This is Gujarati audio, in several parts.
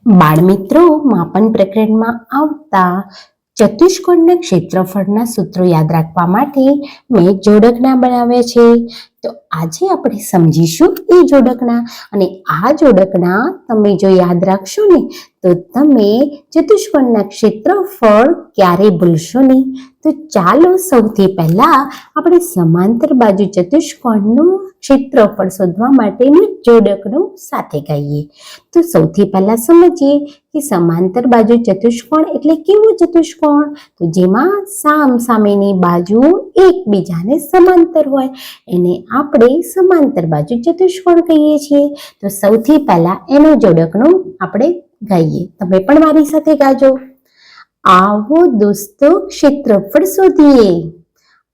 બાળમિત્રો, માપન પ્રકરણમાં આવતા ચતુષ્કોણના ક્ષેત્રફળના સૂત્રો યાદ રાખવા માટે મેં જોડકણા બનાવ્યા છે. તો આજે આપણે સમજીશું એ જોડકણા, અને આ જોડકણા તમે જો યાદ રાખશો ને તો તમે ચતુષ્કોણના ક્ષેત્રફળ ક્યારે ભૂલશો નહીં. તો ચાલો સૌથી પહેલા આપણે સમાંતર બાજુ ચતુષ્કોણનું ક્ષેત્રફળ શોધવા માટેનું જોડકણું સાથે ગાઈએ. તો સૌથી પહેલા સમજીએ કે સમાંતર બાજુ ચતુષ્કોણ એટલે કેવો ચતુષ્કોણ? તો જેમાં સામસામેની બાજુઓ એકબીજાને સમાંતર હોય એને આપણે સમાંતર બાજુ ચતુષ્કોણ કહીએ છીએ. તો સૌથી પહેલા એનું જોડકણું આપણે ગાઈએ. તમે પણ મારી સાથે ગાજો. આવો દોસ્તો ક્ષેત્રફળ શોધીએ,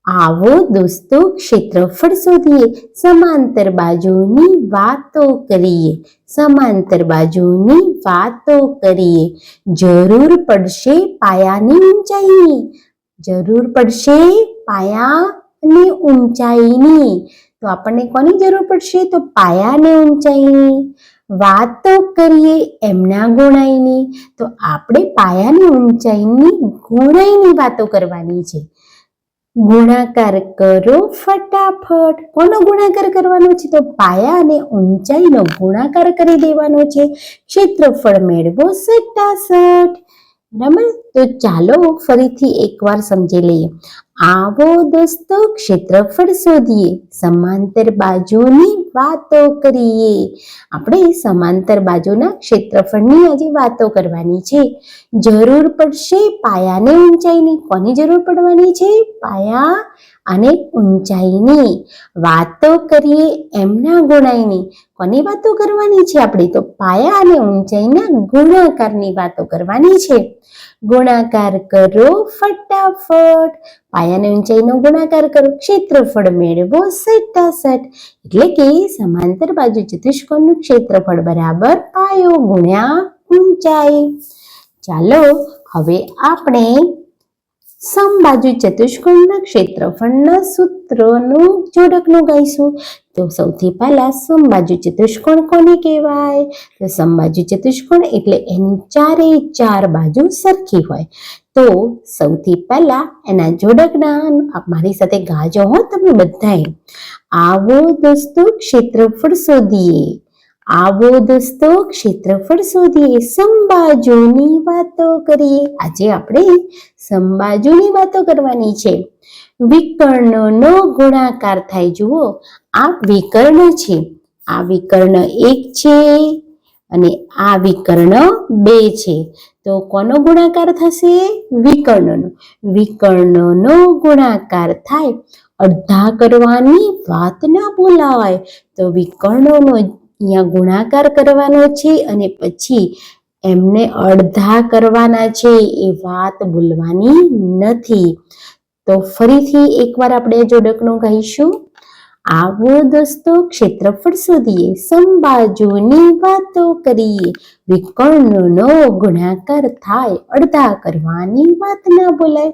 આવો દોસ્તો ક્ષેત્રફળ શોધીએ, સમાંતર બાજુની વાતો કરીએ, સમાંતર બાજુની વાતો કરીએ. જરૂર પડશે પાયાની ઊંચાઈની, જરૂર પડશે પાયાની ઊંચાઈની. તો આપણને કોની જરૂર પડશે? તો પાયા અને ઊંચાઈની. વાતો કરીએ એમના ગુણાઈની. તો આપણે પાયાની ઊંચાઈની ગુણાઈની વાતો કરવાની છે. ગુણાકાર કરો ફટાફટ. કોનો ગુણાકાર કરવાનો છે? તો પાયા અને ઊંચાઈનો ગુણાકાર કરી દેવાનો છે. ક્ષેત્રફળ મેળવો 67. બરાબર? તો ચાલો ફરીથી એકવાર સમજી લઈએ. આવો દોસ્તો ક્ષેત્રફળ શોધીએ, સમાંતર બાજુની વાતો કરીએ. આપણે સમાંતર બાજુના ક્ષેત્રફળની આજે વાતો કરવાની છે. જરૂર પડશે પાયા અને ઊંચાઈની. કોની જરૂર પડવાની છે? પાયા અને ઊંચાઈની. વાતો કરીએ એમના ગુણાઈની. કોની વાતો કરવાની છે આપણે? તો પાયા અને ઊંચાઈના ગુણાકારની વાતો કરવાની છે. ગુણાકાર કરો ફટાફટ. પાયા અને ઊંચાઈનો ગુણાકાર કરો, ક્ષેત્રફળ મેળવો 67. એટલે કે સમાંતર બાજુ ચતુષ્કોણનું ક્ષેત્રફળ બરાબર પાયો ગુણ્યા ઊંચાઈ. ચાલો હવે આપણે સમબાજુ ચતુષ્કોણના ક્ષેત્રફળના સૂત્રોનું જોડકણું ગાઈશું. તો સૌથી પહેલા સમબાજુ ચતુષ્કોણ કોને કહેવાય? તો સમબાજુ ચતુષ્કોણ એટલે એની ચારે ચાર બાજુ સરખી હોય. તો સૌથી પહેલા એના જોડકણા મારી સાથે ગાજો હો તમે બધાએ. આવો દોસ્તો ક્ષેત્રફળ શોધીએ, આવો દોસ્તો ક્ષેત્રફળ શોધીએ, સમબાજુની વાતો કરીએ. આજે આપણે સમબાજુની વાતો કરવાની છે. વિકર્ણનો ગુણાકાર થાય. જુઓ, આ વિકર્ણ છે, આ વિકર્ણ 1 છે અને આ વિકર્ણ 2 છે. તો કોનો ગુણાકાર થશે? વિકર્ણનો. વિકર્ણનો ગુણાકાર થાય. અડધા કરવાની વાત ના ભૂલાય. તો વિકર્ણોનો અહીંયા ગુણાકાર કરવાનો છે અને પછી એમને અડધા કરવાના છે. એ વાત ભૂલવાની નથી. તો ફરીથી એકવાર આપણે જોડકણું કહીશું. આવો દોસ્તો ક્ષેત્રફળ શોધીએ, સમબાજુની વાતો કરીએ. વિકર્ણનો ગુણાકાર થાય, અડધા કરવાની વાત ના ભૂલાય.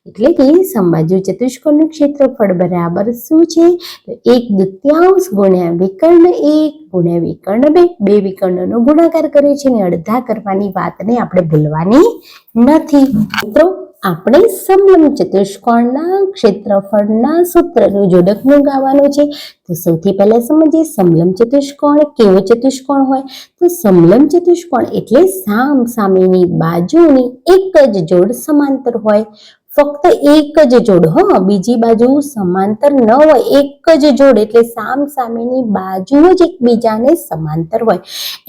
એટલે કે સમબાજુ ચતુષ્કોણનું ક્ષેત્રફળ બરાબર શું છે? તો 1/2 ગુણ્યા વિકર્ણ 1 ગુણ્યા વિકર્ણ 2. બે વિકર્ણનો ગુણાકાર કર્યો છે અને અડધા કરવાની વાતને આપણે ભૂલવાની નથી. મિત્રો, આપણે સમલંબ ચતુષ્કોણના ક્ષેત્રફળના સૂત્રનું જોડકણું ગાવાનું છે. તો સૌથી પહેલા સમજીએ સમલંબ ચતુષ્કોણ કેવો ચતુષ્કોણ હોય. તો સમલંબ ચતુષ્કોણ એટલે સામસામેની બાજુની એક જ જોડ સમાંતર હોય. ફક્ત એક જ જોડ, બીજી બાજુ સમાંતર ન હોય. એક જ જોડ એટલે સામસામેની બાજુઓ જ એકબીજાને સમાંતર હોય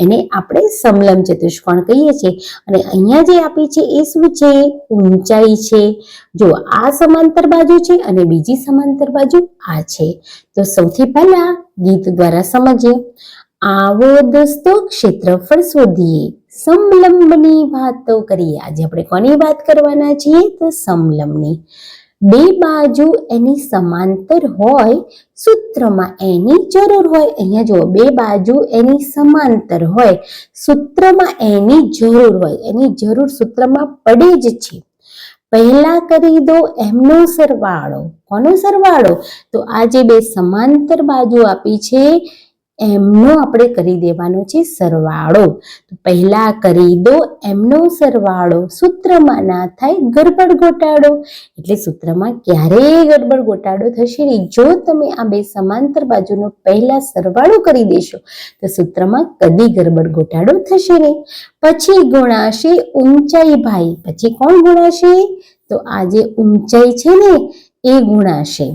એને આપણે સમલંબ ચતુષ્કોણ કહીએ છીએ. અને અહીંયા જે આપી છે એ શું છે? ઊંચાઈ છે. જો આ સમાંતર બાજુ છે અને બીજી સમાંતર બાજુ આ છે. તો સૌથી પહેલા ગીત દ્વારા સમજીએ. આવો દોસ્તો ક્ષેત્રફળ શોધીએ, સમલંબની વાતો કરીએ. આજે આપણે કોની વાત કરવાના છીએ? તો સમલંબની. બે બાજુ એની સમાંતર હોય, સૂત્રમાં એની જરૂર હોય. અહીંયા જુઓ, બે બાજુ એની સમાંતર હોય, સૂત્રમાં એની જરૂર હોય. એની જરૂર સૂત્રમાં પડે જ છે. પહેલા કરી દો એમનો સરવાળો. કોનો સરવાળો? તો આ જે બે સમાંતર બાજુ આપી છે એમનો આપણે કરી દેવાનો છે સરવાળો. તો પહેલા કરી દો એમનો સરવાળો, સૂત્રમાં ના થાય ગડબડ ગોટાળો. એટલે સૂત્રમાં ક્યારેય ગડબડ ગોટાળો થશે નહીં. જો તમે આ બે સમાંતર બાજુનો પહેલા સરવાળો કરી દેશો તો સૂત્રમાં કદી ગડબડ ગોટાળો થશે નહીં. પછી ગુણાશે ઊંચાઈ ભાઈ. પછી કોણ ગુણાશે? તો આ જે ઊંચાઈ છે ને એ ગુણાશે.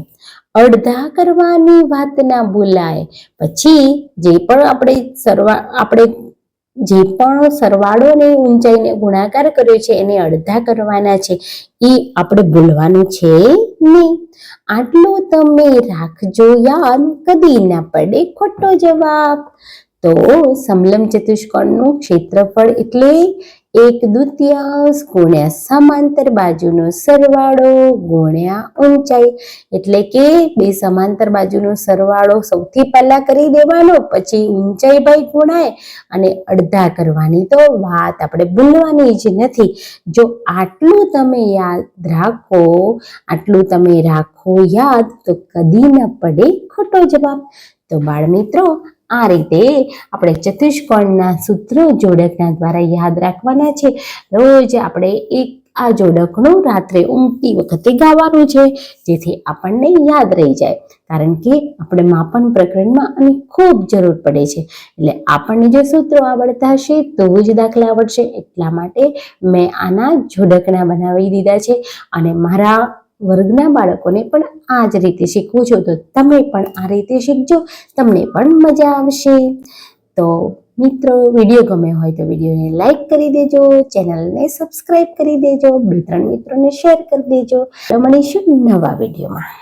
અડધા કરવાની વાત ના ભૂલાય. પછી જે પણ આપણે જે પણ સરવાળો અને ઊંચાઈને ગુણાકાર કર્યો છે એને અડધા કરવાના છે, એ આપણે ભૂલવાનું છે નહીં. આટલું તમે રાખજો યાદ, કદી ના પડે ખોટો જવાબ. તો સમલંબ ચતુષ્કોણનું ક્ષેત્રફળ એટલે 1/2 ગુણ્યા સમાંતર બાજુનો સરવાળો ગુણ્યા ઊંચાઈ. એટલે કે બે સમાંતર બાજુનો સરવાળો સૌથી પહેલા કરી દેવાનો, પછી ઊંચાઈ ભાઈ ગુણાય અને અડધા કરવાની તો વાત આપણે ભૂલવાની જ નથી. જો આટલું તમે યાદ રાખો, આટલું તમે રાખો યાદ, તો કદી ન પડે ખોટો જવાબ. તો બાળ મિત્રો, આ રીતે આપણે ચતુષ્કોણના સૂત્રો જોડકના દ્વારા યાદ રાખવાના છે. રોજ આપણે આ જોડકનું રાત્રે ઊંઘતી વખતે ગાવાનું છે, જેથી આપણને યાદ રહી જાય. કારણ કે આપણે માપન પ્રકરણમાં આની ખૂબ જરૂર પડે છે. એટલે આપણને જો સૂત્રો આવડતા હશે તો જ દાખલા આવડશે. એટલા માટે મેં આના જોડકના બનાવી દીધા છે અને મારા વર્ગના બાળકોને પણ આ જ રીતે શીખવું છું. તો તમે પણ આ રીતે શીખજો, તમને પણ મજા આવશે. તો મિત્રો, વિડીયો ગમ્યો હોય તો વિડીયોને લાઈક કરી દેજો, ચેનલને સબસ્ક્રાઈબ કરી દેજો, 2-3 મિત્રોને શેર કરી દેજો. તો મળીશું નવા વિડીયોમાં.